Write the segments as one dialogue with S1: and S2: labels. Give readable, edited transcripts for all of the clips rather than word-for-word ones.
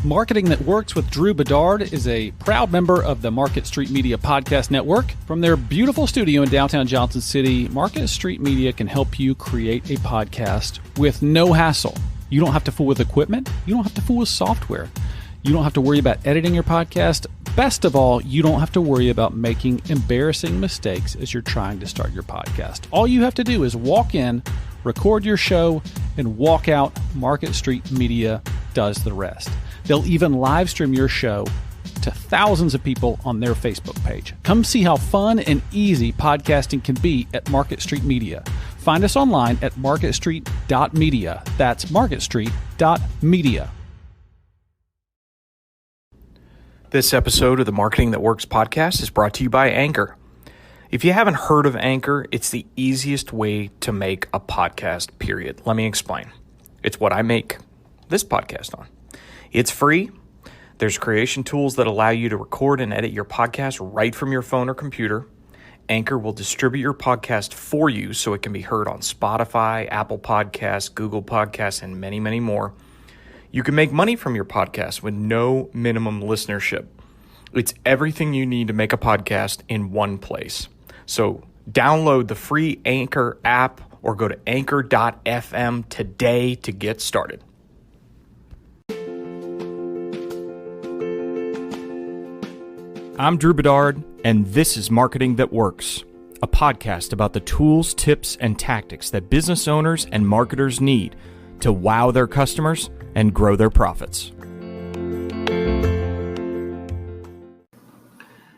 S1: Marketing That Works with Drew Bedard is a proud member of the Market Street Media Podcast Network. From their beautiful studio in downtown Johnson City, Market Street Media can help you create a podcast with no hassle. You don't have to fool with equipment. You don't have to fool with software. You don't have to worry about editing your podcast. Best of all, you don't have to worry about making embarrassing mistakes as you're trying to start your podcast. All you have to do is walk in, record your show, and walk out. Market Street Media does the rest. They'll even live stream your show to thousands of people on their Facebook page. Come see how fun and easy podcasting can be at Market Street Media. Find us online at marketstreet.media. That's marketstreet.media.
S2: This episode of the Marketing That Works podcast is brought to you by Anchor. If you haven't heard of Anchor, it's the easiest way to make a podcast, period. Let me explain. It's what I make this podcast on. It's free. There's creation tools that allow you to record and edit your podcast right from your phone or computer. Anchor will distribute your podcast for you so it can be heard on Spotify, Apple Podcasts, Google Podcasts, and many, many more. You can make money from your podcast with no minimum listenership. It's everything you need to make a podcast in one place. So download the free Anchor app or go to anchor.fm today to get started. I'm Drew Bedard, and this is Marketing That Works, a podcast about the tools, tips, and tactics that business owners and marketers need to wow their customers and grow their profits.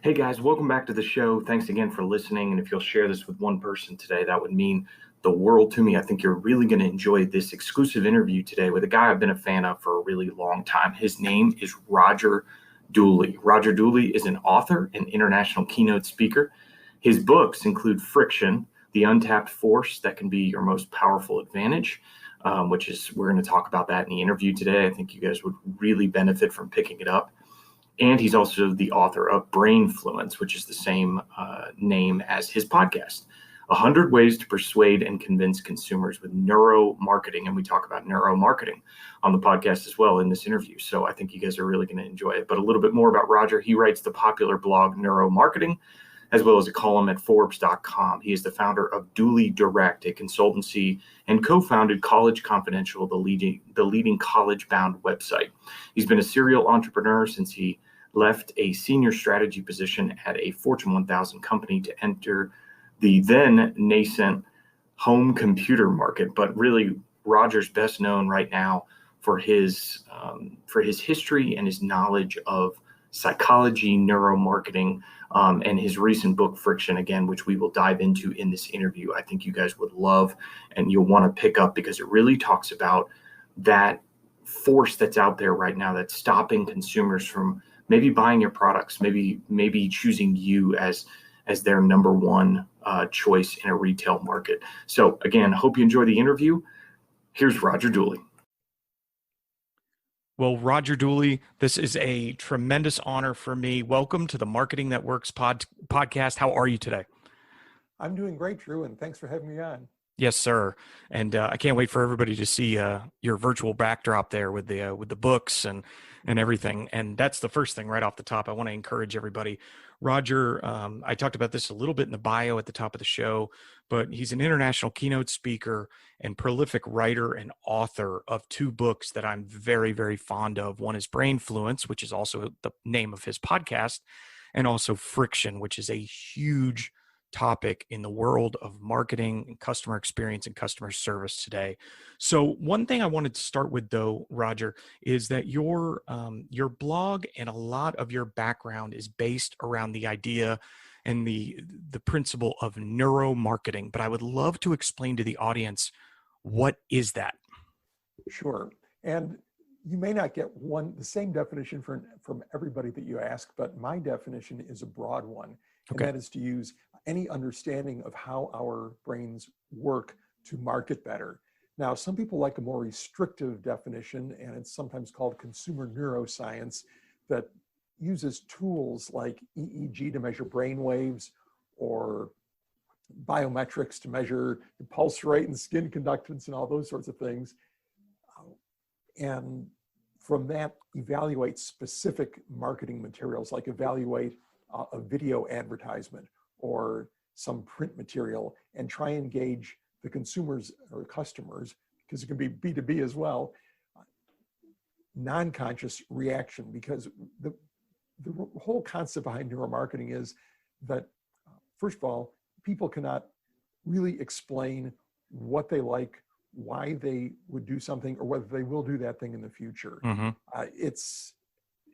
S2: Hey guys, welcome back to the show. Thanks again for listening. And if you'll share this with one person today, that would mean the world to me. I think you're really going to enjoy this exclusive interview today with a guy I've been a fan of for a really long time. His name is Roger Dooley. Roger Dooley is an author and international keynote speaker. His books include Friction, The Untapped Force That Can Be Your Most Powerful Advantage, which is, we're going to talk about that in the interview today. I think you guys would really benefit from picking it up. And he's also the author of Brainfluence, which is the same name as his podcast, 100 Ways to Persuade and Convince Consumers with Neuromarketing. And we talk about neuromarketing on the podcast as well in this interview. So I think you guys are really going to enjoy it. But a little bit more about Roger. He writes the popular blog Neuromarketing, as well as a column at Forbes.com. He is the founder of Dooley Direct, a consultancy, and co-founded College Confidential, the leading college-bound website. He's been a serial entrepreneur since he left a senior strategy position at a Fortune 1000 company to enter the then nascent home computer market. But really, Roger's best known right now for his history and his knowledge of psychology, neuromarketing, and his recent book, Friction, again, which we will dive into in this interview. I think you guys would love and you'll want to pick up because it really talks about that force that's out there right now that's stopping consumers from maybe buying your products, maybe choosing you as their number one choice in a retail market. So again, hope you enjoy the interview. Here's Roger Dooley. Well, Roger Dooley, this is a tremendous honor for me. Welcome to the Marketing That Works podcast. How are you today?
S3: I'm doing great, Drew, and thanks for having me on.
S2: Yes, sir. And I can't wait for everybody to see your virtual backdrop there with the books and everything. And that's the first thing right off the top. I want to encourage everybody. Roger, I talked about this a little bit in the bio at the top of the show, but he's an international keynote speaker and prolific writer and author of two books that I'm very, very fond of. One is Brainfluence, which is also the name of his podcast, and also Friction, which is a huge topic in the world of marketing and customer experience and customer service today. So one thing I wanted to start with though, Roger, is that your blog and a lot of your background is based around the idea and the principle of neuromarketing. But I would love to explain to the audience, what is that?
S3: Sure. And you may not get the same definition from everybody that you ask, but my definition is a broad one. And that is to use any understanding of how our brains work to market better. Now, some people like a more restrictive definition, and it's sometimes called consumer neuroscience, that uses tools like EEG to measure brain waves or biometrics to measure the pulse rate and skin conductance and all those sorts of things. And from that, evaluate specific marketing materials, like evaluate a video advertisement or some print material, and try and gauge the consumers or customers, because it can be B2B as well, non-conscious reaction. Because the whole concept behind neuromarketing is that, first of all, people cannot really explain what they like, why they would do something, or whether they will do that thing in the future. It's,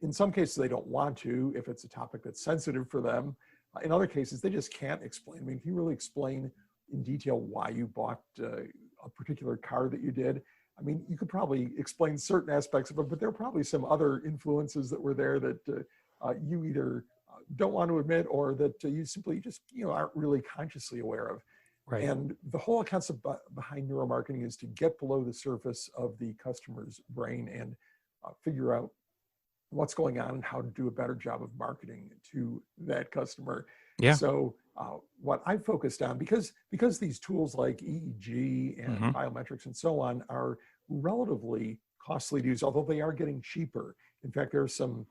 S3: in some cases, they don't want to, if it's a topic that's sensitive for them. In other cases, they just can't explain. I mean, can you really explain in detail why you bought a particular car that you did? I mean, you could probably explain certain aspects of it, but there are probably some other influences that were there that you either don't want to admit, or that you simply just, aren't really consciously aware of.
S1: Right.
S3: And the whole concept behind neuromarketing is to get below the surface of the customer's brain and figure out what's going on and how to do a better job of marketing to that customer.
S1: Yeah.
S3: So what I've focused on, because these tools like EEG and biometrics and so on are relatively costly to use, although they are getting cheaper. In fact, there are some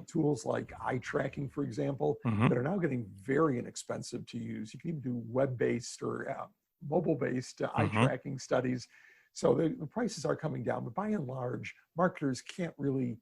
S3: tools like eye tracking, for example, that are now getting very inexpensive to use. You can even do web-based or mobile-based eye tracking studies. So the prices are coming down, but by and large, marketers can't really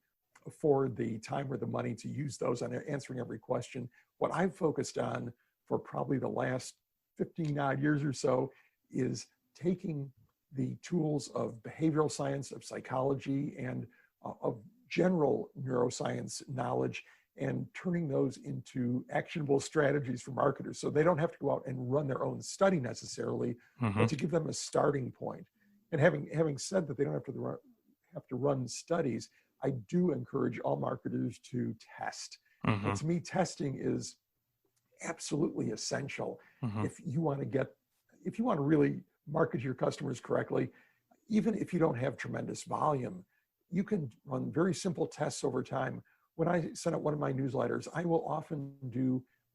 S3: afford the time or the money to use those on answering every question. What I've focused on for probably the last 15 odd years or so is taking the tools of behavioral science, of psychology, and of general neuroscience knowledge, and turning those into actionable strategies for marketers. So they don't have to go out and run their own study necessarily, but to give them a starting point. And having said that they don't have to run studies, I do encourage all marketers to test. And to me, testing is absolutely essential if you want to really market your customers correctly. Even if you don't have tremendous volume, you can run very simple tests over time. When I send out one of my newsletters, I will often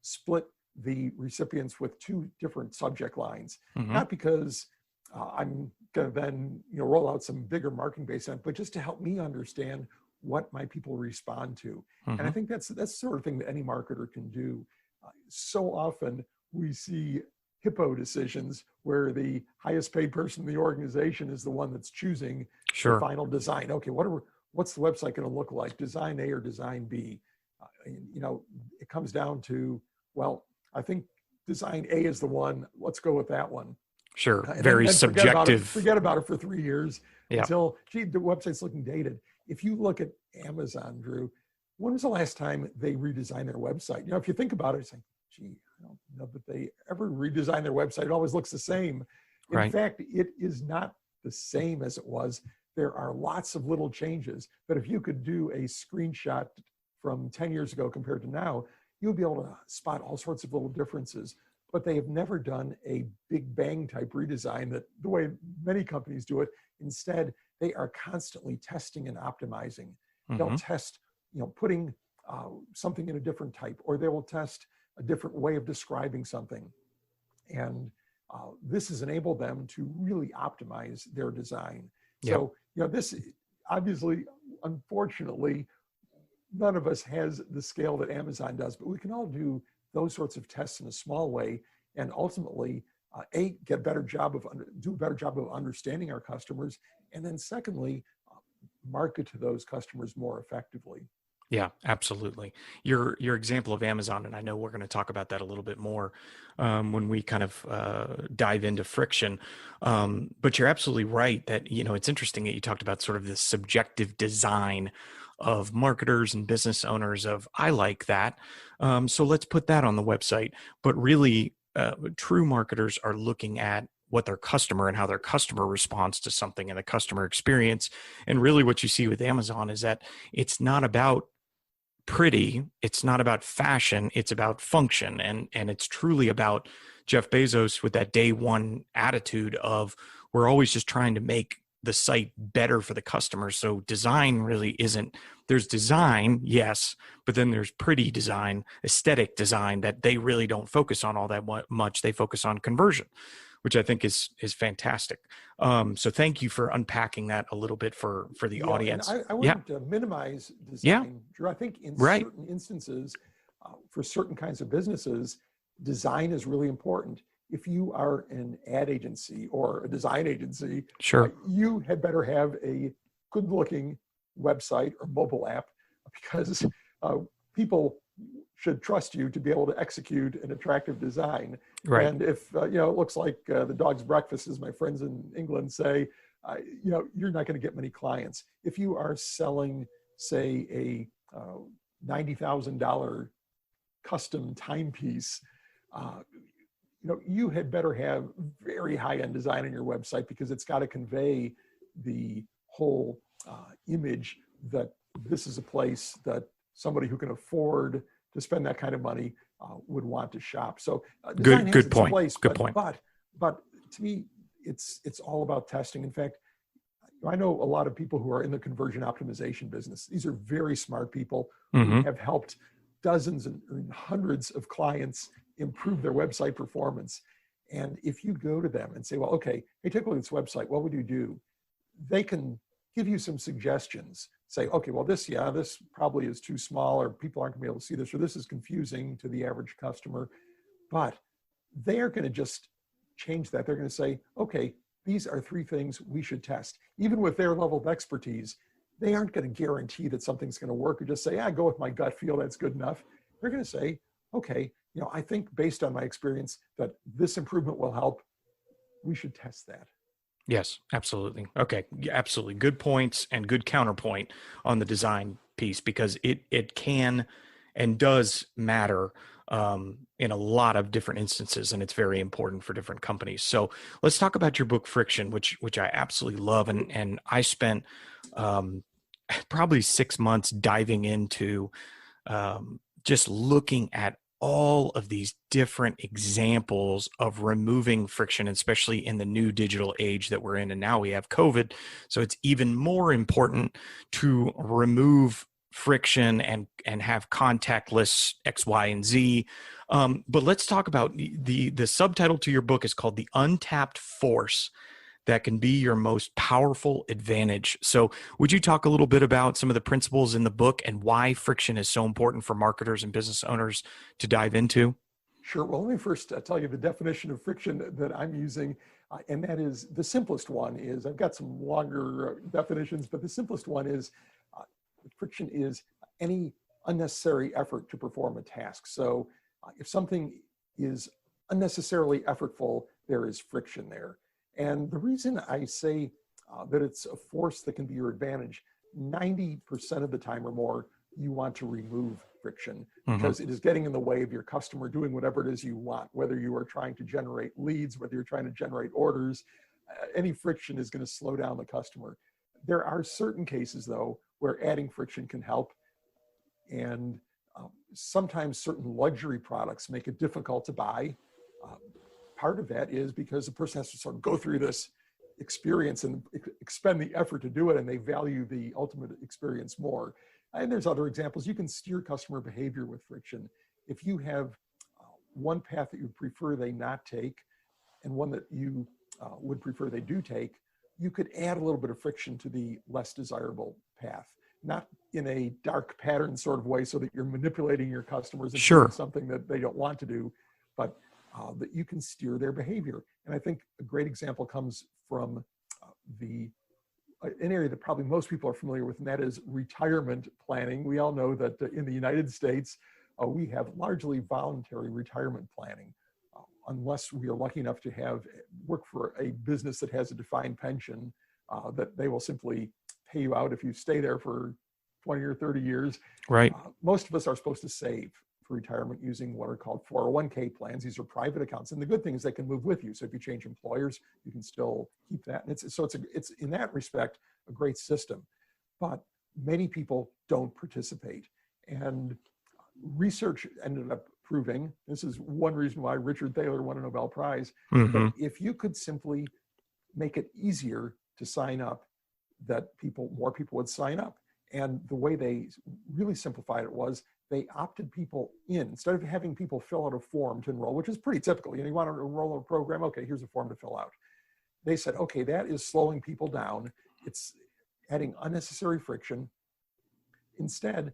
S3: split the recipients with 2 different subject lines, not because I'm going to then roll out some bigger marketing based on it, but just to help me understand what my people respond to. And I think that's the sort of thing that any marketer can do. So often we see hippo decisions where the highest paid person in the organization is the one that's choosing the final design. Okay, what's the website going to look like? Design A or design B? It comes down to, well, I think design A is the one. Let's go with that one.
S1: Sure.
S3: And
S1: Very
S3: then
S1: subjective.
S3: Forget about it for 3 years until, the website's looking dated. If you look at Amazon, Drew, when was the last time they redesigned their website? If you think about it, it's like, gee, I don't know that they ever redesign their website. It always looks the same. In fact, it is not the same as it was. There are lots of little changes, but if you could do a screenshot from 10 years ago compared to now, you'll be able to spot all sorts of little differences. But they have never done a big bang type redesign that the way many companies do it. Instead, they are constantly testing and optimizing. They'll test, putting something in a different type, or they will test a different way of describing something. And this has enabled them to really optimize their design. So, this obviously, unfortunately, none of us has the scale that Amazon does, but we can all do those sorts of tests in a small way, and ultimately, do a better job of understanding our customers, and then secondly, market to those customers more effectively.
S1: Yeah, absolutely. Your example of Amazon, and I know we're going to talk about that a little bit more when we kind of dive into friction. But you're absolutely right that, it's interesting that you talked about sort of this subjective design of marketers and business owners of, I like that. So let's put that on the website. But really, true marketers are looking at what their customer and how their customer responds to something and the customer experience. And really what you see with Amazon is that it's not about pretty, it's not about fashion, it's about function. And it's truly about Jeff Bezos with that day one attitude of, we're always just trying to make the site better for the customer. So design really isn't, there's design, yes, but then there's pretty design, aesthetic design that they really don't focus on all that much. They focus on conversion.
S4: which I think is fantastic. So thank you for unpacking that a little bit for the audience.
S3: And I wouldn't minimize design, Drew. I think in certain instances, for certain kinds of businesses, design is really important. If you are an ad agency or a design agency, you had better have a good-looking website or mobile app, because people should trust you to be able to execute an attractive design.
S4: Right.
S3: And if it looks like the dog's breakfast, as my friends in England say, you're not going to get many clients. If you are selling, say, a $90,000 custom timepiece, you had better have very high-end design on your website, because it's got to convey the whole image that this is a place that somebody who can afford to spend that kind of money would want to shop. So design has its place,
S4: good point.
S3: But to me, it's all about testing. In fact, I know a lot of people who are in the conversion optimization business. These are very smart people who have helped dozens and hundreds of clients improve their website performance. And if you go to them and say, well, okay, hey, take a look at this website, what would you do? They can give you some suggestions. Say, okay, well, this probably is too small, or people aren't gonna be able to see this, or this is confusing to the average customer. But they're gonna just change that. They're gonna say, okay, these are 3 things we should test. Even with their level of expertise, they aren't gonna guarantee that something's gonna work, or just say, go with my gut feel, that's good enough. They're gonna say, okay, I think based on my experience that this improvement will help, we should test that.
S4: Yes, absolutely. Okay, absolutely. Good points and good counterpoint on the design piece, because it can and does matter in a lot of different instances, and it's very important for different companies. So let's talk about your book, Friction, which I absolutely love, and I spent probably 6 months diving into just looking at all of these different examples of removing friction, especially in the new digital age that we're in. And now we have COVID. So it's even more important to remove friction and have contactless X, Y, and Z. But let's talk about the subtitle to your book is called The Untapped Force That Can Be Your Most Powerful Advantage. So would you talk a little bit about some of the principles in the book and why friction is so important for marketers and business owners to dive into?
S3: Sure. Well, let me first tell you the definition of friction that I'm using. And that is, the simplest one is, I've got some longer definitions, but the simplest one is friction is any unnecessary effort to perform a task. So if something is unnecessarily effortful, there is friction there. And the reason I say that it's a force that can be your advantage, 90% of the time or more, you want to remove friction, because it is getting in the way of your customer doing whatever it is you want, whether you are trying to generate leads, whether you're trying to generate orders. Any friction is going to slow down the customer. There are certain cases, though, where adding friction can help. And sometimes certain luxury products make it difficult to buy. Part of that is because the person has to sort of go through this experience and expend the effort to do it, and they value the ultimate experience more. And there's other examples. You can steer customer behavior with friction. If you have one path that you prefer they not take, and one that you would prefer they do take, you could add a little bit of friction to the less desirable path. Not in a dark pattern sort of way so that you're manipulating your customers into doing something that they don't want to do, but that you can steer their behavior. And I think a great example comes from an area that probably most people are familiar with, and that is retirement planning. We all know that in the United States, we have largely voluntary retirement planning, unless we are lucky enough to work for a business that has a defined pension, that they will simply pay you out if you stay there for 20 or 30 years.
S4: Right.
S3: Most of us are supposed to save for retirement using what are called 401k plans. These are private accounts, and the good thing is they can move with you. So if you change employers, you can still keep that. And it's in that respect a great system. But many people don't participate, and research ended up proving, this is one reason why Richard Thaler won a Nobel Prize, that if you could simply make it easier to sign up, that more people would sign up. And the way they really simplified it was they opted people in. Instead of having people fill out a form to enroll, which is pretty typical. You want to enroll in a program, okay, here's a form to fill out. They said, okay, that is slowing people down. It's adding unnecessary friction. Instead,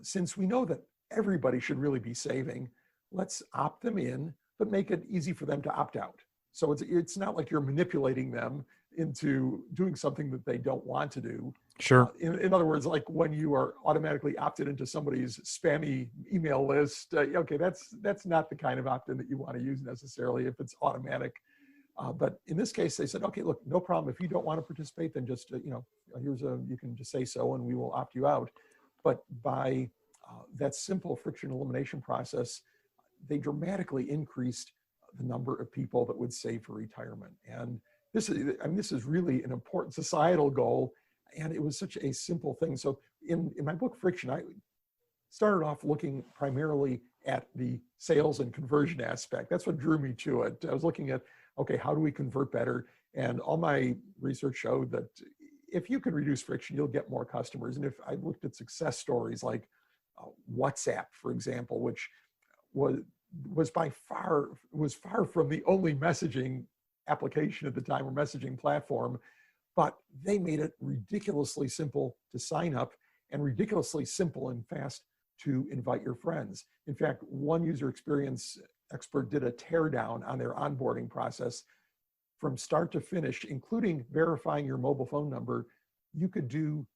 S3: since we know that everybody should really be saving, let's opt them in, but make it easy for them to opt out. So it's not like you're manipulating them into doing something that they don't want to do.
S4: Sure.
S3: In other words, like when you are automatically opted into somebody's spammy email list, okay, that's not the kind of opt-in that you want to use necessarily if it's automatic. But in this case, they said, okay, look, no problem. If you don't want to participate, then just, you can just say so and we will opt you out. But by that simple friction elimination process, they dramatically increased the number of people that would save for retirement. And this is really an important societal goal. And it was such a simple thing. So in my book, Friction, I started off looking primarily at the sales and conversion aspect. That's what drew me to it. I was looking at, okay, how do we convert better? And all my research showed that if you can reduce friction, you'll get more customers. And if I looked at success stories like WhatsApp, for example, which was far from the only messaging application at the time or messaging platform, but they made it ridiculously simple to sign up and ridiculously simple and fast to invite your friends. In fact, one user experience expert did a teardown on their onboarding process from start to finish, including verifying your mobile phone number. You could do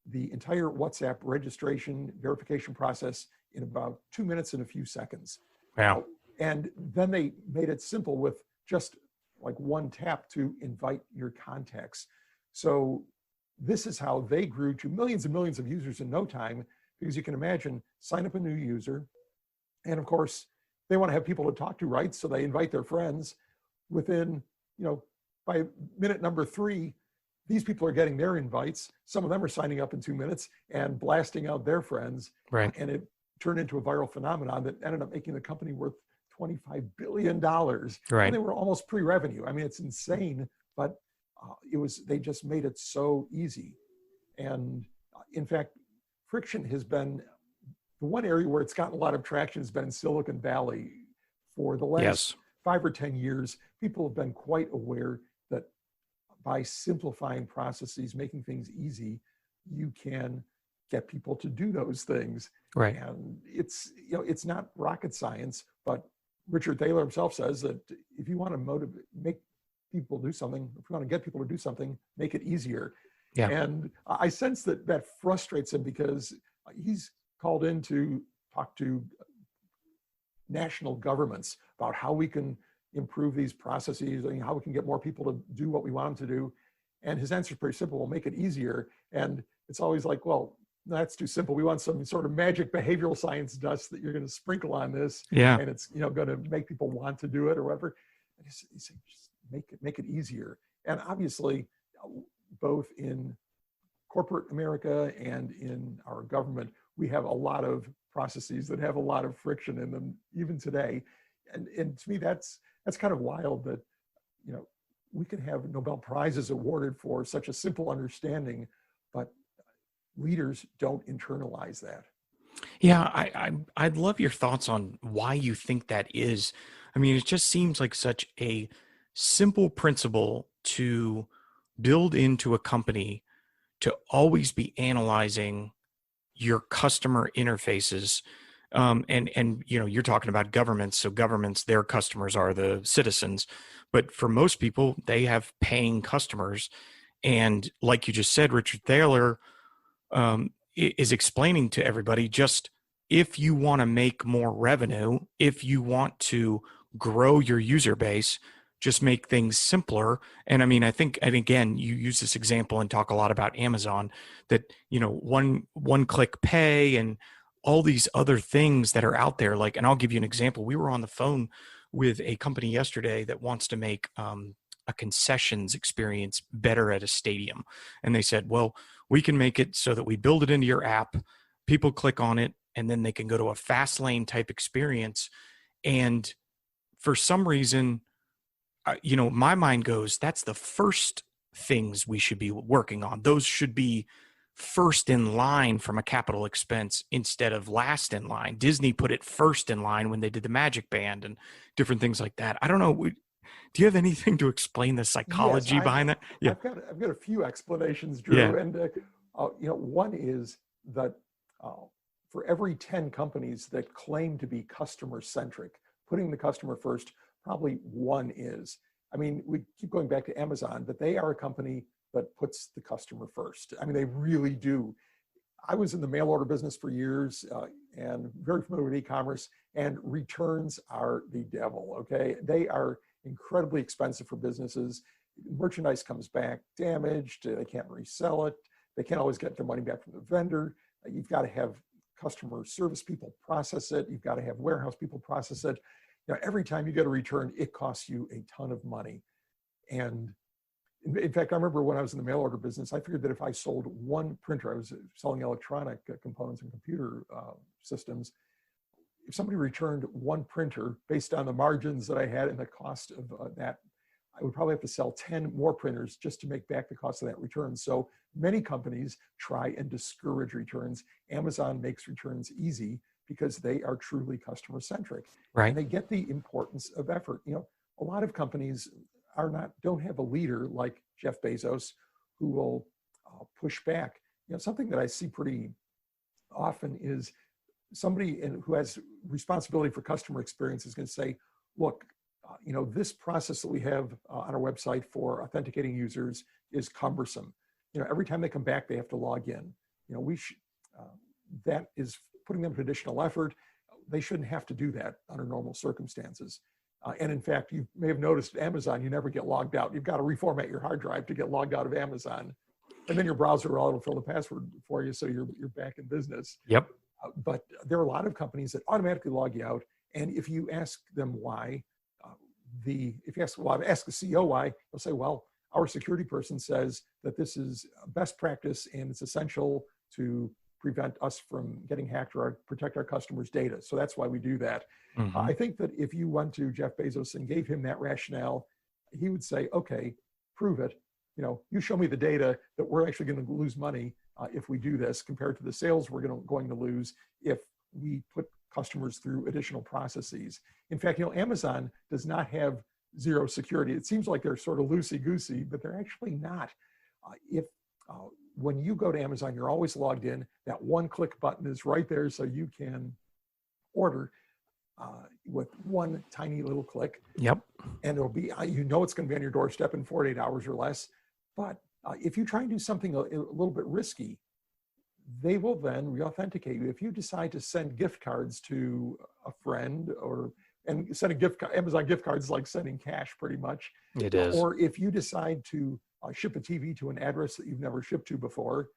S3: the entire WhatsApp registration verification process in about 2 minutes and a few seconds.
S4: Wow.
S3: And then they made it simple with just like one tap to invite your contacts. So this is how they grew to millions and millions of users in no time, because you can imagine, sign up a new user. And of course, they want to have people to talk to, right? So they invite their friends. Within, by minute number 3, these people are getting their invites. Some of them are signing up in 2 minutes and blasting out their friends.
S4: Right.
S3: And it turned into a viral phenomenon that ended up making the company worth $25 billion. Right. And they were almost pre-revenue. I mean, it's insane, but they just made it so easy. And in fact, friction has been the one area where it's gotten a lot of traction has been in Silicon Valley. For the last 5 or 10 years, people have been quite aware that by simplifying processes, making things easy, you can get people to do those things.
S4: Right.
S3: And it's not rocket science, but Richard Thaler himself says that if you want to make people do something, if you want to get people to do something, make it easier.
S4: Yeah.
S3: And I sense that frustrates him because he's called in to talk to national governments about how we can improve these processes and how we can get more people to do what we want them to do. And his answer is pretty simple: we'll make it easier. And it's always like, well, that's too simple. We want some sort of magic behavioral science dust that you're going to sprinkle on this.
S4: Yeah.
S3: And it's going to make people want to do it or whatever. And he said, just make it easier. And obviously, both in corporate America and in our government, we have a lot of processes that have a lot of friction in them, even today. And to me, that's kind of wild that, we can have Nobel Prizes awarded for such a simple understanding, but leaders don't internalize that.
S4: Yeah, I'd love your thoughts on why you think that is. I mean, it just seems like such a simple principle to build into a company, to always be analyzing your customer interfaces. And you're talking about governments. So governments, their customers are the citizens. But for most people, they have paying customers. And like you just said, Richard Thaler is explaining to everybody, just if you want to make more revenue, if you want to grow your user base, just make things simpler. And I mean, I think, and again, you use this example and talk a lot about Amazon, that, one click pay and all these other things that are out there. Like, and I'll give you an example. We were on the phone with a company yesterday that wants to make a concessions experience better at a stadium. And they said, well, we can make it so that we build it into your app, people click on it, and then they can go to a fast lane type experience. And for some reason, my mind goes, that's the first things we should be working on. Those should be first in line from a capital expense instead of last in line. Disney put it first in line when they did the Magic Band and different things like that. I don't know. Do you have anything to explain the psychology behind that?
S3: Yeah, I've got a few explanations, Drew.
S4: Yeah.
S3: And one is that for every 10 companies that claim to be customer centric, putting the customer first, probably one is. I mean, we keep going back to Amazon, but they are a company that puts the customer first. I mean, they really do. I was in the mail order business for years and very familiar with e-commerce, and returns are the devil, okay? They are incredibly expensive for businesses. Merchandise comes back damaged, they can't resell it, they can't always get their money back from the vendor. You've got to have customer service people process it, you've got to have warehouse people process it. Every time you get a return, it costs you a ton of money. And in fact, I remember when I was in the mail order business, I figured that if I sold one printer, I was selling electronic components and computer systems. If somebody returned one printer based on the margins that I had and the cost of that, I would probably have to sell 10 more printers just to make back the cost of that return. So many companies try and discourage returns. Amazon makes returns easy because they are truly customer centric.
S4: Right.
S3: And they get the importance of effort. A lot of companies don't have a leader like Jeff Bezos who will push back. Something that I see pretty often is somebody who has responsibility for customer experience is going to say, look, this process that we have on our website for authenticating users is cumbersome. Every time they come back, they have to log in. That is putting them to additional effort. They shouldn't have to do that under normal circumstances. And in fact, you may have noticed at Amazon, you never get logged out. You've got to reformat your hard drive to get logged out of Amazon. And then your browser will fill the password for you, so you're back in business.
S4: Yep.
S3: But there are a lot of companies that automatically log you out. And if you ask them why, ask the CEO why, they'll say, well, our security person says that this is best practice and it's essential to prevent us from getting hacked or protect our customers' data. So that's why we do that.
S4: Mm-hmm.
S3: I think that if you went to Jeff Bezos and gave him that rationale, he would say, okay, prove it. You show me the data that we're actually going to lose money if we do this compared to the sales we're going to lose if we put customers through additional processes. In fact, Amazon does not have zero security. It seems like they're sort of loosey-goosey, but they're actually not. When you go to Amazon, you're always logged in. That one-click button is right there, so you can order with one tiny little click.
S4: Yep.
S3: And it'll be, it's going to be on your doorstep in 48 hours or less. But if you try and do something a little bit risky, they will then re-authenticate you. If you decide to send gift cards to a friend and sending Amazon gift cards is like sending cash pretty much.
S4: It is.
S3: Or if you decide to ship a TV to an address that you've never shipped to before,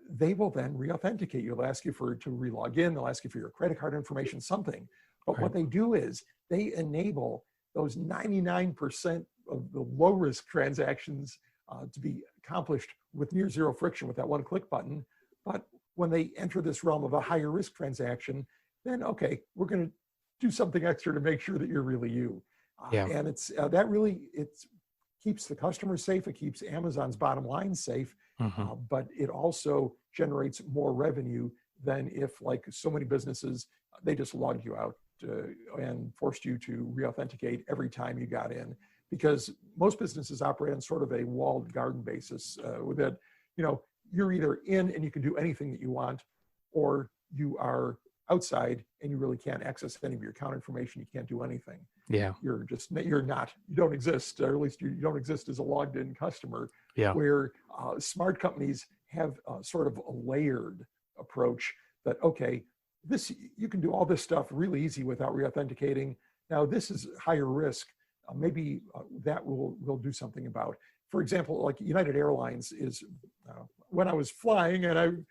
S3: they will then re-authenticate you. They'll ask you to re-log in. They'll ask you for your credit card information, something. But what they do is they enable those 99% of the low-risk transactions to be accomplished with near zero friction with that one-click button. But when they enter this realm of a higher risk transaction, then, okay, we're going to do something extra to make sure that you're really you. And it keeps the customer safe. It keeps Amazon's bottom line safe, but it also generates more revenue than if, like so many businesses, they just logged you out and forced you to re-authenticate every time you got in. Because most businesses operate on sort of a walled garden basis with that, you're either in and you can do anything that you want, or you are outside and you really can't access any of your account information. You can't do anything.
S4: Yeah.
S3: You don't exist, or at least you don't exist as a logged in customer.
S4: Yeah.
S3: Where smart companies have sort of a layered approach that, okay, you can do all this stuff really easy without re-authenticating. Now this is higher risk. Maybe that we'll do something about. For example, like United Airlines is, when I was flying, and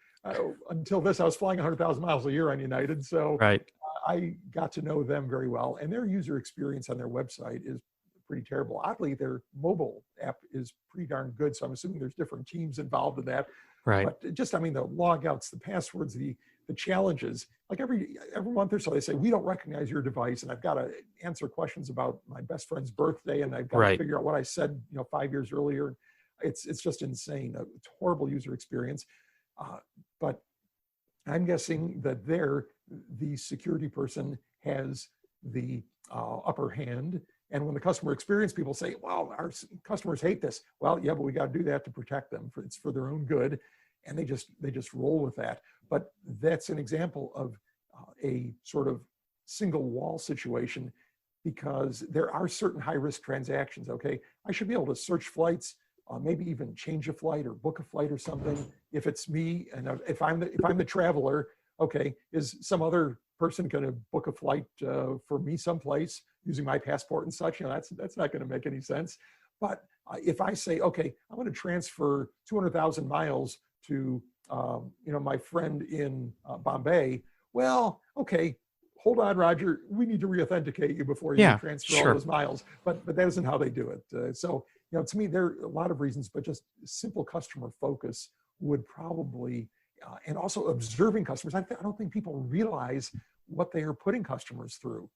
S3: until this, I was flying 100,000 miles a year on United. So
S4: right.
S3: I got to know them very well, and their user experience on their website is pretty terrible. Oddly, their mobile app is pretty darn good. So I'm assuming there's different teams involved in that.
S4: Right.
S3: But just, the logouts, the passwords, the challenges, like every month or so, they say, we don't recognize your device. And I've got to answer questions about my best friend's birthday. And I've got to figure out what I said, 5 years earlier. It's just insane. It's a horrible user experience. But I'm guessing that the security person has the upper hand. And when the customer experience people say, well, our customers hate this. Well, yeah, but we got to do that to protect them. It's for their own good. And they just roll with that. But that's an example of a sort of single wall situation, because there are certain high risk transactions. Okay, I should be able to search flights, maybe even change a flight or book a flight or something. If it's me, and if I'm the traveler, okay, is some other person going to book a flight for me someplace using my passport and such? That's not going to make any sense. But if I say, okay, I want to transfer 200,000 miles to my friend in Bombay, well, okay, hold on, Roger, we need to re-authenticate you before you transfer all those miles. But that isn't how they do it. So to me, there are a lot of reasons, but just simple customer focus would probably, and also observing customers. I don't think people realize what they are putting customers through.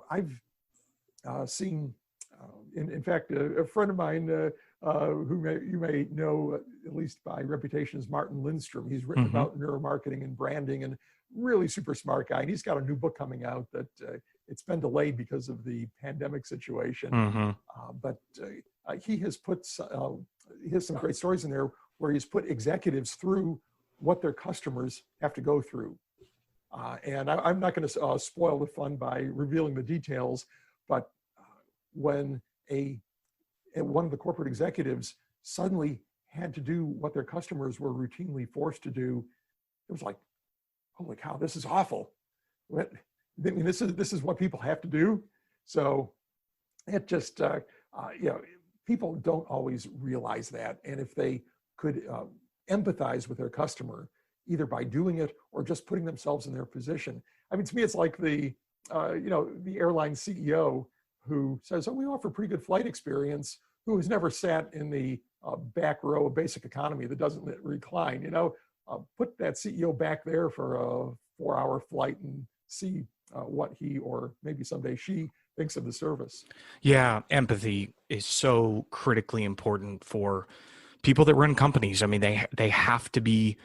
S3: I've seen, in fact, a friend of mine who you may know, at least by reputation, is Martin Lindstrom. He's written about neuromarketing and branding, and really super smart guy. And he's got a new book coming out that it's been delayed because of the pandemic situation. But he has some great stories in there where he's put executives through what their customers have to go through. And I'm not going to spoil the fun by revealing the details, but when one of the corporate executives suddenly had to do what their customers were routinely forced to do, it was like, holy cow, this is awful. I mean, this is what people have to do. So it just, people don't always realize that. And if they could empathize with their customer, either by doing it or just putting themselves in their position. I mean, to me, it's like the airline CEO who says, oh, we offer pretty good flight experience, who has never sat in the back row of basic economy that doesn't recline. Put that CEO back there for a 4-hour flight and see what he, or maybe someday she, thinks of the service.
S4: Yeah, empathy is so critically important for people that run companies. I mean, they have to be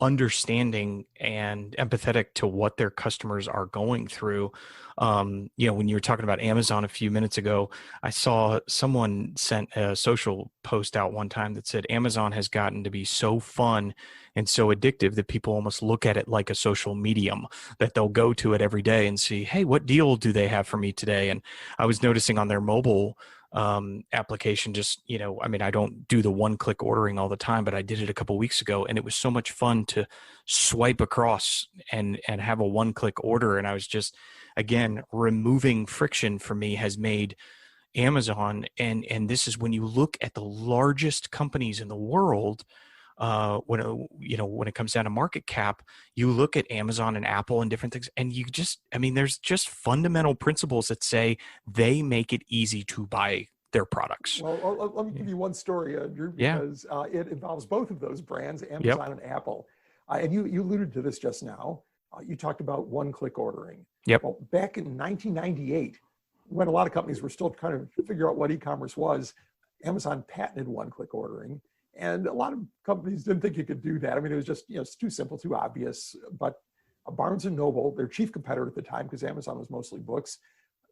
S4: understanding and empathetic to what their customers are going through. When you were talking about Amazon a few minutes ago, I saw someone sent a social post out one time that said Amazon has gotten to be so fun and so addictive that people almost look at it like a social medium, that they'll go to it every day and see, hey, what deal do they have for me today? And I was noticing on their mobile application, just, I don't do the one-click ordering all the time, but I did it a couple weeks ago, and it was so much fun to swipe across and have a one-click order. And I was just, again, removing friction for me has made Amazon, and this is when you look at the largest companies in the world, when it comes down to market cap, you look at Amazon and Apple and different things, and there's just fundamental principles that say they make it easy to buy their products.
S3: Well, let me give you one story, Drew, because it involves both of those brands, Amazon and Apple. And you alluded to this just now. You talked about one-click ordering.
S4: Yep.
S3: Well, back in 1998, when a lot of companies were still trying to figure out what e-commerce was, Amazon patented one-click ordering. And a lot of companies didn't think you could do that. I mean, it was just, it's too simple, too obvious. But Barnes & Noble, their chief competitor at the time, because Amazon was mostly books,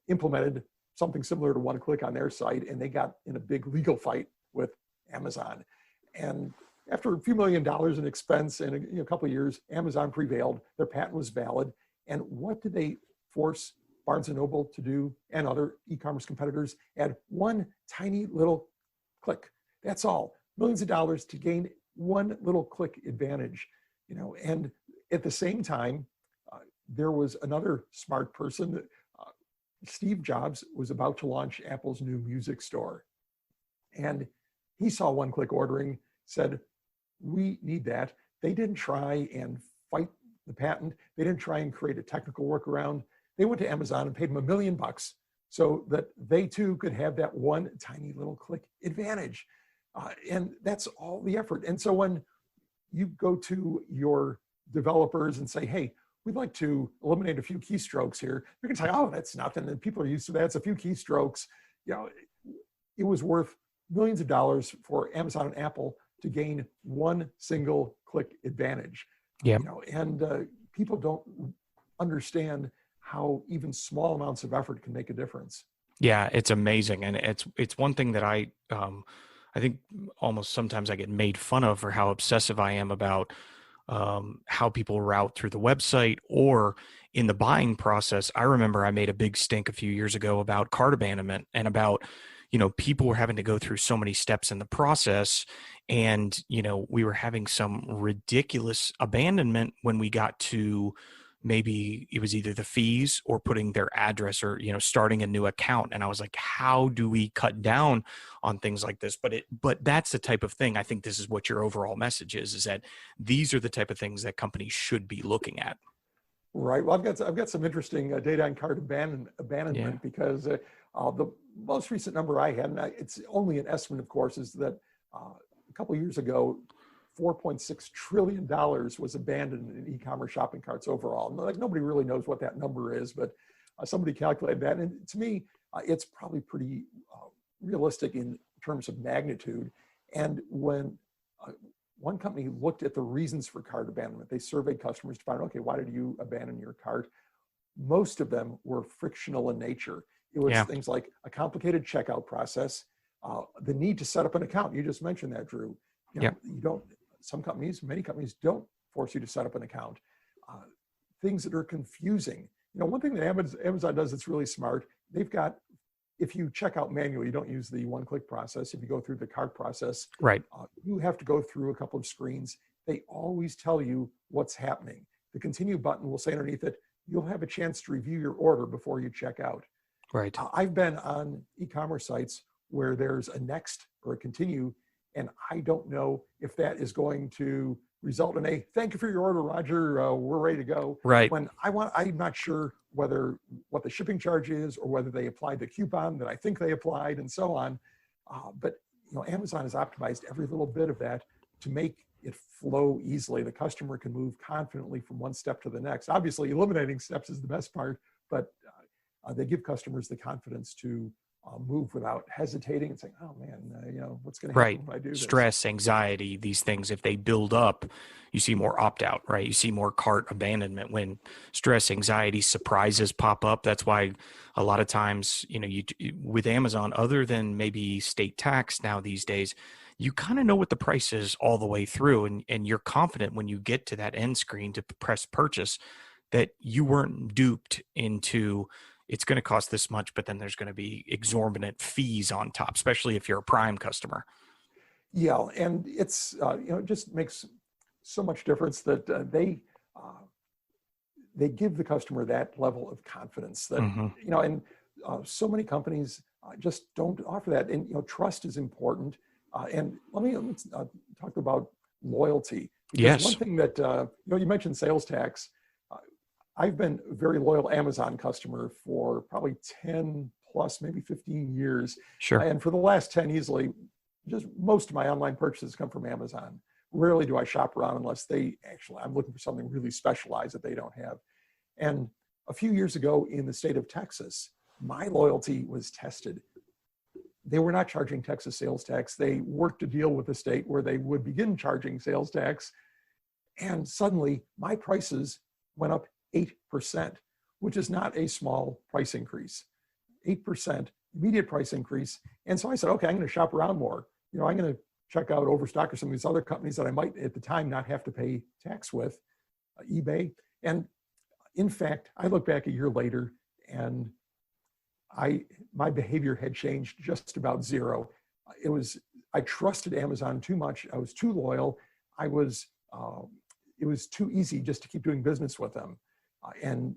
S3: implemented something similar to one-click on their site, and they got in a big legal fight with Amazon. And after a few $1 million in expense and a couple of years, Amazon prevailed. Their patent was valid. And what did they force Barnes & Noble to do, and other e-commerce competitors? Add one tiny little click. That's all. Millions of dollars to gain one little click advantage, and at the same time, there was another smart person that Steve Jobs was about to launch Apple's new music store. And he saw one-click ordering, said, we need that. They didn't try and fight the patent. They didn't try and create a technical workaround. They went to Amazon and paid them $1 million so that they too could have that one tiny little click advantage. And that's all the effort. And so when you go to your developers and say, hey, we'd like to eliminate a few keystrokes here, they're going to say, oh, that's nothing. And people are used to that. It's a few keystrokes. It was worth millions of dollars for Amazon and Apple to gain one single click advantage.
S4: Yeah.
S3: And people don't understand how even small amounts of effort can make a difference.
S4: Yeah, it's amazing. And it's one thing that I think almost sometimes I get made fun of for how obsessive I am about how people route through the website or in the buying process. I remember I made a big stink a few years ago about cart abandonment and about, people were having to go through so many steps in the process. And, we were having some ridiculous abandonment when we got to maybe it was either the fees or putting their address or, starting a new account. And I was like, how do we cut down on things like this? But that's the type of thing. I think this is what your overall message is that these are the type of things that companies should be looking at.
S3: Right. Well, I've got some interesting data on cart abandonment because the most recent number I had, and it's only an estimate, of course, is that a couple of years ago, $4.6 trillion was abandoned in e-commerce shopping carts overall. Like nobody really knows what that number is, but somebody calculated that. And to me, it's probably pretty realistic in terms of magnitude. And when one company looked at the reasons for cart abandonment, they surveyed customers to find out, okay, why did you abandon your cart? Most of them were frictional in nature. It was things like a complicated checkout process, the need to set up an account. You just mentioned that, Drew. You don't. Many companies don't force you to set up an account. Things that are confusing. One thing that Amazon does that's really smart, they've got, if you check out manually, you don't use the one-click process. If you go through the cart process,
S4: right,
S3: you have to go through a couple of screens. They always tell you what's happening. The continue button will say underneath it, you'll have a chance to review your order before you check out.
S4: Right.
S3: I've been on e-commerce sites where there's a next or a continue, and I don't know if that is going to result in a thank you for your order, Roger. We're ready to go.
S4: Right.
S3: When I'm not sure what the shipping charge is or whether they applied the coupon that I think they applied and so on. But Amazon has optimized every little bit of that to make it flow easily. The customer can move confidently from one step to the next. Obviously, eliminating steps is the best part, but they give customers the confidence to move without hesitating and saying, oh man, what's going to happen if I do this?
S4: Stress, anxiety, these things, if they build up, you see more opt-out, right? You see more cart abandonment when stress, anxiety, surprises pop up. That's why a lot of times, with Amazon, other than maybe state tax now these days, you kind of know what the price is all the way through. And you're confident when you get to that end screen to press purchase that you weren't duped into it's going to cost this much, but then there's going to be exorbitant fees on top, especially if you're a Prime customer.
S3: Yeah, and it's it just makes so much difference that they give the customer that level of confidence that and so many companies just don't offer that. And trust is important. And let's talk about loyalty. Because one thing that you mentioned sales tax. I've been a very loyal Amazon customer for probably 10 plus, maybe 15 years.
S4: Sure.
S3: And for the last 10 easily, just most of my online purchases come from Amazon. Rarely do I shop around unless I'm looking for something really specialized that they don't have. And a few years ago in the state of Texas, my loyalty was tested. They were not charging Texas sales tax. They worked a deal with the state where they would begin charging sales tax. And suddenly my prices went up 8%, which is not a small price increase. 8% immediate price increase. And so I said, okay, I'm going to shop around more. I'm going to check out Overstock or some of these other companies that I might at the time not have to pay tax with, eBay. And in fact, I look back a year later and my behavior had changed just about zero. I trusted Amazon too much. I was too loyal. it was too easy just to keep doing business with them. And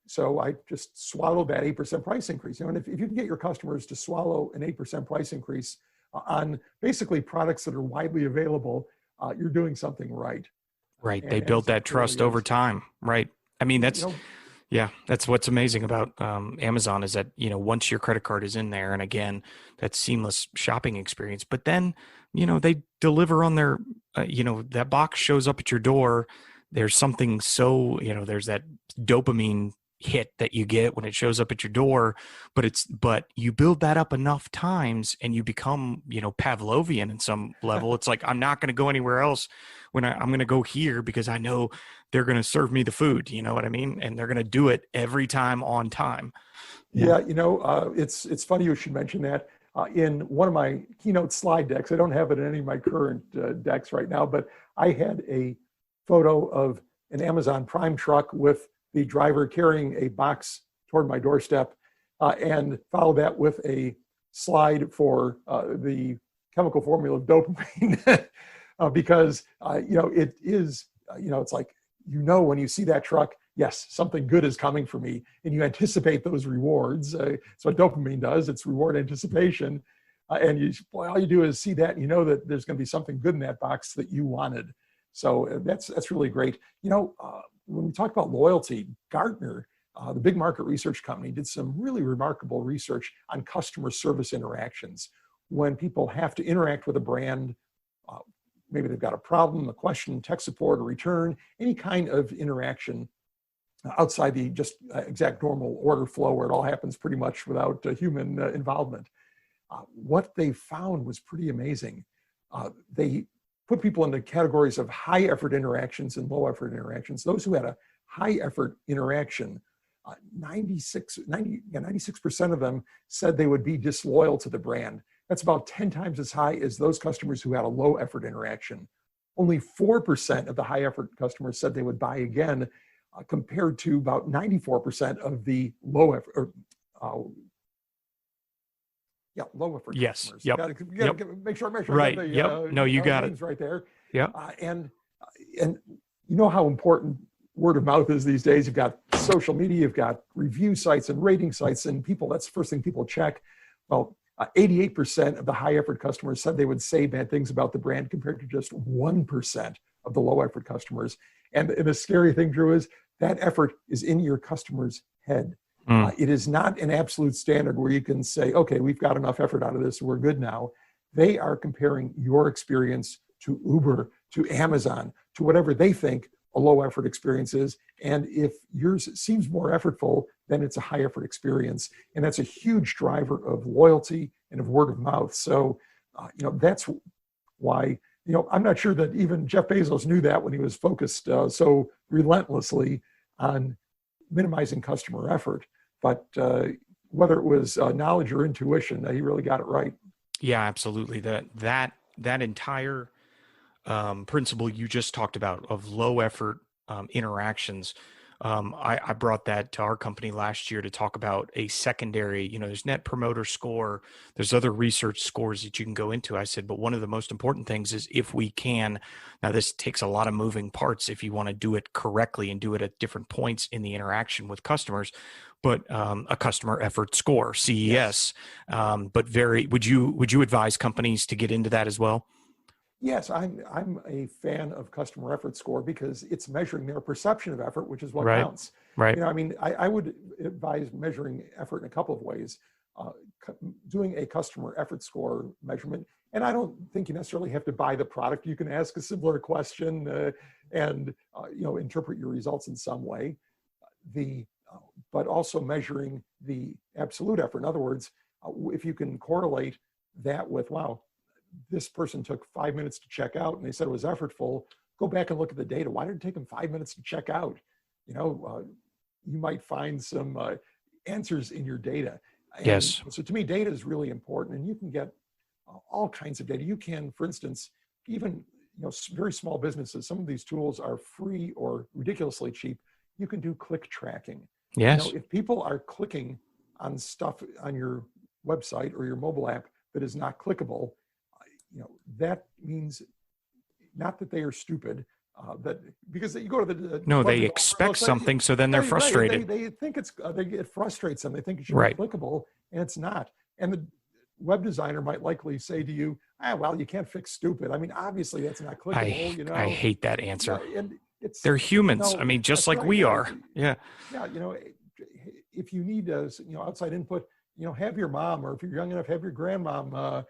S3: so I just swallowed that 8% price increase. And if you can get your customers to swallow an 8% price increase on basically products that are widely available, you're doing something right.
S4: Right. They built that trust over time. Right. I mean, that's what's amazing about Amazon is that, once your credit card is in there, and again, that seamless shopping experience, but then, they deliver on their, that box shows up at your door. There's something so, there's that dopamine hit that you get when it shows up at your door, but you build that up enough times and you become, Pavlovian in some level. It's like, I'm not going to go anywhere else when I'm going to go here because I know they're going to serve me the food. You know what I mean? And they're going to do it every time on time.
S3: Yeah, it's funny you should mention that. In one of my keynote slide decks, I don't have it in any of my current decks right now, but I had a photo of an Amazon Prime truck with the driver carrying a box toward my doorstep, and follow that with a slide for the chemical formula of dopamine, because it is, it's like, when you see that truck, yes, something good is coming for me, and you anticipate those rewards. It's what dopamine does; it's reward anticipation, and all you do is see that, and you know that there's going to be something good in that box that you wanted. So that's really great. When we talk about loyalty, Gartner, the big market research company, did some really remarkable research on customer service interactions. When people have to interact with a brand, maybe they've got a problem, a question, tech support, a return, any kind of interaction outside the just exact normal order flow where it all happens pretty much without human involvement. What they found was pretty amazing. They put people into categories of high effort interactions and low effort interactions. Those who had a high effort interaction, 96% of them said they would be disloyal to the brand. That's about 10 times as high as those customers who had a low effort interaction. Only 4% of the high effort customers said they would buy again, compared to about 94% of the low effort, low effort customers.
S4: Yep.
S3: You gotta make sure
S4: right.
S3: I
S4: Yep. No, you got it
S3: right there.
S4: Yeah.
S3: And you know how important word of mouth is these days. You've got social media, you've got review sites and rating sites, and that's the first thing people check. Well, 88% of the high effort customers said they would say bad things about the brand, compared to just 1% of the low effort customers. And the scary thing, Drew, is that effort is in your customer's head. It is not an absolute standard where you can say, okay, we've got enough effort out of this, we're good now. They are comparing your experience to Uber, to Amazon, to whatever they think a low effort experience is. And if yours seems more effortful, then it's a high effort experience. And that's a huge driver of loyalty and of word of mouth. So, that's why, I'm not sure that even Jeff Bezos knew that when he was focused so relentlessly on minimizing customer effort. But whether it was knowledge or intuition, he really got it right.
S4: Yeah, absolutely. That entire principle you just talked about of low effort interactions, I brought that to our company last year to talk about a secondary, there's net promoter score, there's other research scores that you can go into. I said, but one of the most important things is if we can, now this takes a lot of moving parts if you want to do it correctly and do it at different points in the interaction with customers, but a customer effort score, CES. Yes. But would you advise companies to get into that as well?
S3: Yes, I'm a fan of customer effort score because it's measuring their perception of effort, which is what counts.
S4: Right.
S3: I would advise measuring effort in a couple of ways. Doing a customer effort score measurement, and I don't think you necessarily have to buy the product. You can ask a similar question and interpret your results in some way. But also measuring the absolute effort. In other words, if you can correlate that with, wow, this person took 5 minutes to check out and they said it was effortful, go back and look at the data. Why did it take them 5 minutes to check out? You might find some answers in your data. And
S4: yes.
S3: So to me, data is really important, and you can get all kinds of data. You can, for instance, even very small businesses, some of these tools are free or ridiculously cheap. You can do click tracking.
S4: Yes.
S3: If people are clicking on stuff on your website or your mobile app that is not clickable, that means not that they are stupid, because you go to the
S4: they expect something, so then they're frustrated.
S3: They think it frustrates them. They think it should
S4: right.
S3: be clickable, and it's not. And the web designer might likely say to you, well, you can't fix stupid. I mean, obviously that's not clickable.
S4: I hate that answer.
S3: And
S4: they're humans. Just like we are. Yeah.
S3: Yeah. If you need outside input, have your mom, or if you're young enough, have your grandmom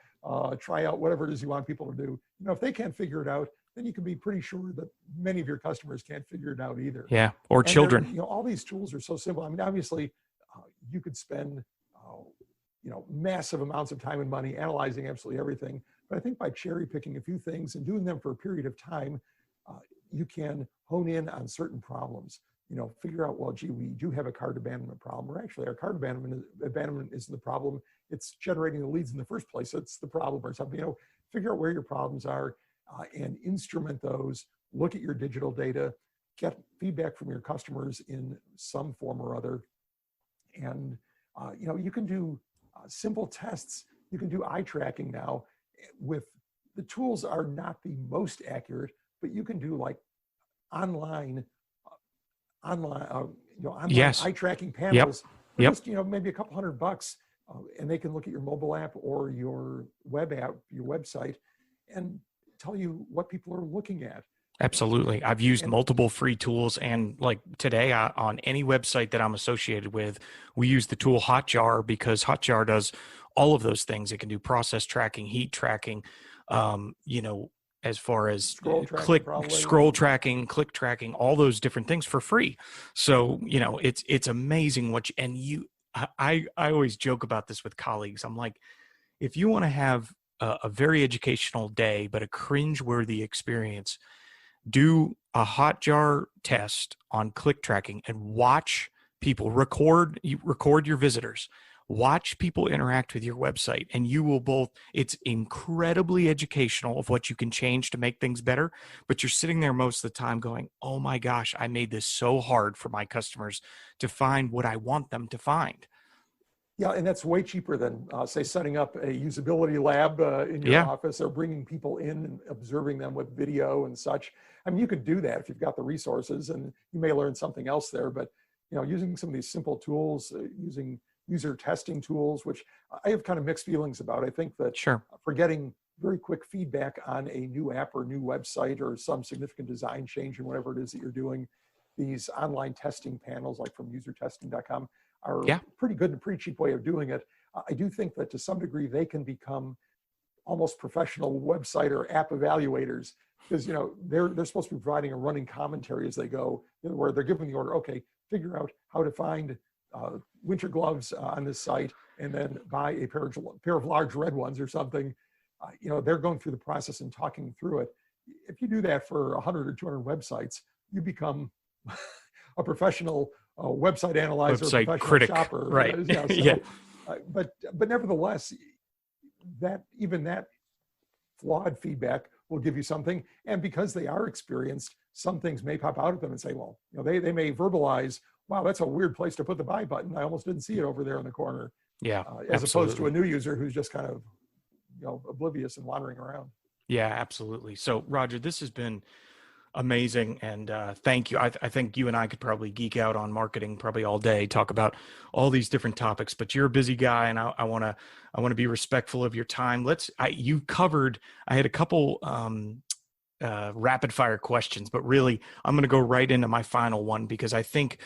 S3: try out whatever it is you want people to do. If they can't figure it out, then you can be pretty sure that many of your customers can't figure it out either.
S4: Yeah. Or
S3: And
S4: children.
S3: you know, all these tools are so simple. I mean, obviously, you could spend, you know, massive amounts of time and money analyzing absolutely everything. But I think by cherry picking a few things and doing them for a period of time, you can hone in on certain problems. You know, figure out, well, gee, we do have a cart abandonment problem, or actually our cart abandonment isn't the problem. It's generating the leads in the first place. It's the problem or something. You know, figure out where your problems are and instrument those. Look at your digital data, get feedback from your customers in some form or other. And, you know, you can do simple tests. You can do eye tracking now. With the tools are not the most accurate, but you can do like online
S4: Yes.
S3: eye tracking panels for
S4: Yep.
S3: just, you know, maybe a couple $100, and they can look at your mobile app or your web app, your website, and tell you what people are looking at.
S4: Absolutely. I've used
S3: And-
S4: multiple free tools, and like today on any website that I'm associated with, we use the tool Hotjar because Hotjar does all of those things. It can do process tracking, heat tracking, you know, as far as
S3: Scroll tracking,
S4: scroll tracking, click tracking, all those different things for free. So, you know, it's amazing I always joke about this with colleagues. I'm like, if you want to have a very educational day, but a cringe-worthy experience, do a Hotjar test on click tracking and watch people record your visitors, watch people interact with your website, and you will both, it's incredibly educational of what you can change to make things better, but you're sitting there most of the time going, oh my gosh, I made this so hard for my customers to find what I want them to find.
S3: Yeah, and that's way cheaper than, say, setting up a usability lab in your office or bringing people in and observing them with video and such. I mean, you could do that if you've got the resources, and you may learn something else there. But, you know, using some of these simple tools, using user testing tools, which I have kind of mixed feelings about. I think that for getting very quick feedback on a new app or new website or some significant design change in whatever it is that you're doing, these online testing panels like from usertesting.com are pretty good and a pretty cheap way of doing it. I do think that to some degree they can become almost professional website or app evaluators, because, you know, they're supposed to be providing a running commentary as they go, you know, where they're giving the order, okay, figure out how to find winter gloves on this site and then buy a pair of large red ones or something. You know, they're going through the process and talking through it. If you do that for 100 or 200 websites, you become a professional website analyzer,
S4: website
S3: professional
S4: critic,
S3: shopper,
S4: right?
S3: Yeah. But nevertheless, that flawed feedback will give you something, and because they are experienced, some things may pop out at them and say, well, you know, they may verbalize, wow, that's a weird place to put the buy button. I almost didn't see it over there in the corner.
S4: Yeah,
S3: as opposed to a new user who's just kind of, you know, oblivious and wandering around.
S4: Yeah, absolutely. So, Roger, this has been amazing, and thank you. I think you and I could probably geek out on marketing probably all day, talk about all these different topics. But you're a busy guy, and I want to be respectful of your time. I had a couple rapid fire questions, but really I'm going to go right into my final one, because I think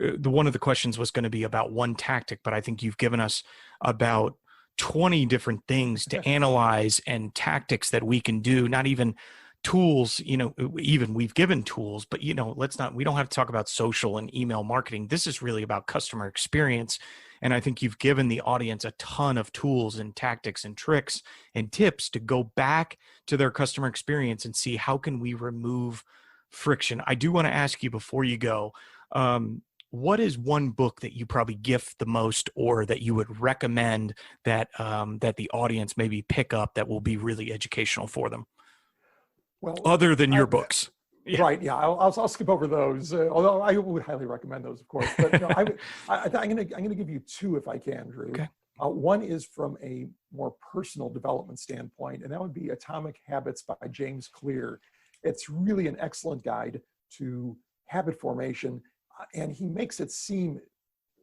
S4: one of the questions was going to be about one tactic, but I think you've given us about 20 different things to analyze and tactics that we can do, not even tools, you know, even we've given tools, but, you know, we don't have to talk about social and email marketing. This is really about customer experience. And I think you've given the audience a ton of tools and tactics and tricks and tips to go back to their customer experience and see how can we remove friction. I do want to ask you before you go, what is one book that you probably gift the most, or that you would recommend that that the audience maybe pick up that will be really educational for them?
S3: Well,
S4: other than your books.
S3: Yeah. Right. Yeah. I'll skip over those. Although I would highly recommend those, of course. But no, I'm going to give you two if I can, Drew.
S4: Okay.
S3: One is from a more personal development standpoint, and that would be Atomic Habits by James Clear. It's really an excellent guide to habit formation, and he makes it seem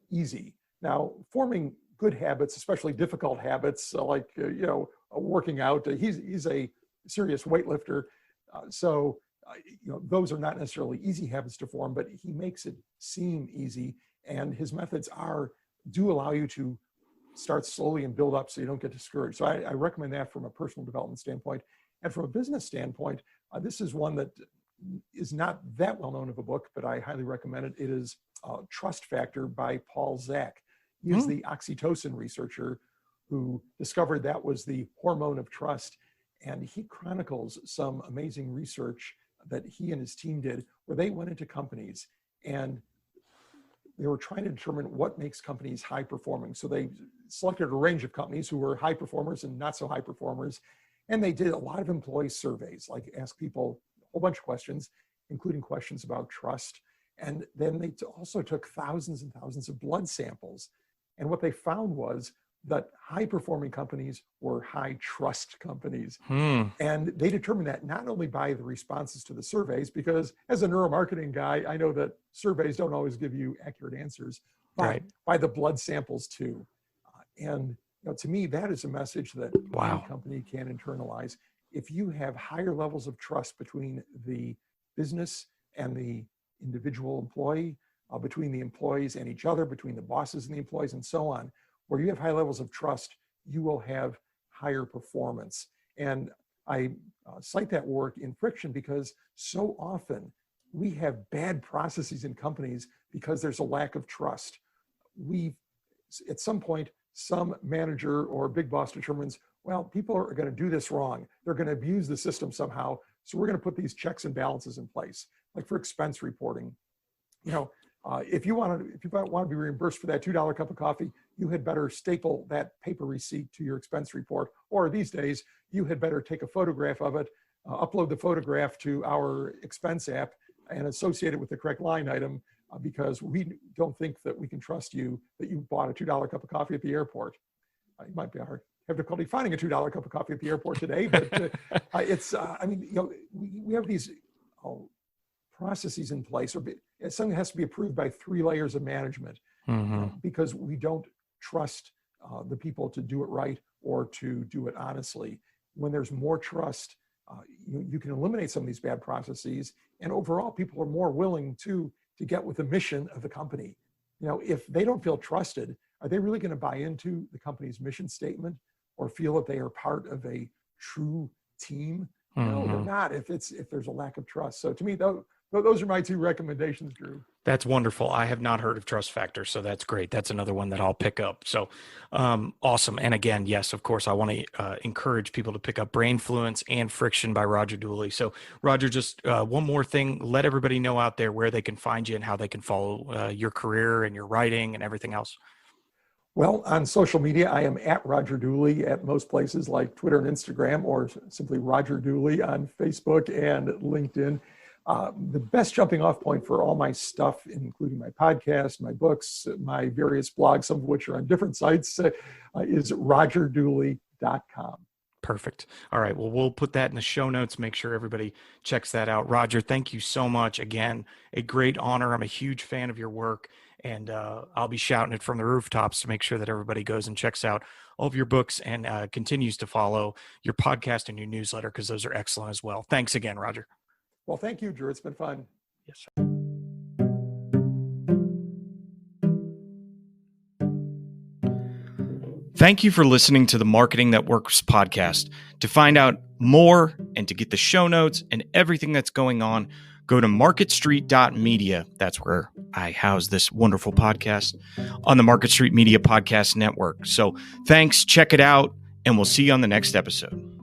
S3: easy. Now, forming good habits, especially difficult habits, like you know, working out. He's a serious weightlifter, so you know, those are not necessarily easy habits to form, but he makes it seem easy, and his methods do allow you to start slowly and build up so you don't get discouraged. So I recommend that from a personal development standpoint. And from a business standpoint, This is one that is not that well known of a book, but I highly recommend it. It is Trust Factor by Paul Zak. He is the oxytocin researcher who discovered that was the hormone of trust. And he chronicles some amazing research that he and his team did where they went into companies and they were trying to determine what makes companies high performing. So they selected a range of companies who were high performers and not so high performers. And they did a lot of employee surveys, like ask people a whole bunch of questions, including questions about trust. And then they also took thousands and thousands of blood samples. And what they found was that high performing companies were high trust companies. And they determined that not only by the responses to the surveys, because as a neuromarketing guy, I know that surveys don't always give you accurate answers, but by the blood samples too. And to me, that is a message that any company can internalize. If you have higher levels of trust between the business and the individual employee, between the employees and each other, between the bosses and the employees and so on, where you have high levels of trust, you will have higher performance. And I cite that work in Friction because so often we have bad processes in companies because there's a lack of trust. At some point, some manager or big boss determines, well, people are going to do this wrong. They're going to abuse the system somehow. So we're going to put these checks and balances in place, like for expense reporting. If you want to be reimbursed for that $2 cup of coffee, you had better staple that paper receipt to your expense report. Or these days, you had better take a photograph of it, upload the photograph to our expense app, and associate it with the correct line item, because we don't think that we can trust you that you bought a $2 cup of coffee at the airport. You might have difficulty finding a $2 cup of coffee at the airport today, but we have these processes in place, or something has to be approved by 3 layers of management, because we don't trust the people to do it right or to do it honestly. When there's more trust, you can eliminate some of these bad processes, and overall, people are more willing to get with the mission of the company. If they don't feel trusted, are they really going to buy into the company's mission statement or feel that they are part of a true team? No, they're not. If there's a lack of trust. So to me, those are my 2 recommendations, Drew.
S4: That's wonderful. I have not heard of Trust Factor, so that's great. That's another one that I'll pick up. So awesome. And again, yes, of course, I want to encourage people to pick up Brainfluence and Friction by Roger Dooley. So Roger, just one more thing. Let everybody know out there where they can find you and how they can follow your career and your writing and everything else.
S3: Well, on social media, I am at Roger Dooley at most places like Twitter and Instagram, or simply Roger Dooley on Facebook and LinkedIn. The best jumping off point for all my stuff, including my podcast, my books, my various blogs, some of which are on different sites, is rogerdooley.com.
S4: Perfect. All right. Well, we'll put that in the show notes. Make sure everybody checks that out. Roger, thank you so much. Again, a great honor. I'm a huge fan of your work, and I'll be shouting it from the rooftops to make sure that everybody goes and checks out all of your books and continues to follow your podcast and your newsletter, because those are excellent as well. Thanks again, Roger.
S3: Well, thank you, Drew. It's been fun.
S4: Yes, sir. Thank you for listening to the Marketing That Works podcast. To find out more and to get the show notes and everything that's going on, go to marketstreet.media. That's where I house this wonderful podcast on the Market Street Media Podcast Network. So thanks, check it out, and we'll see you on the next episode.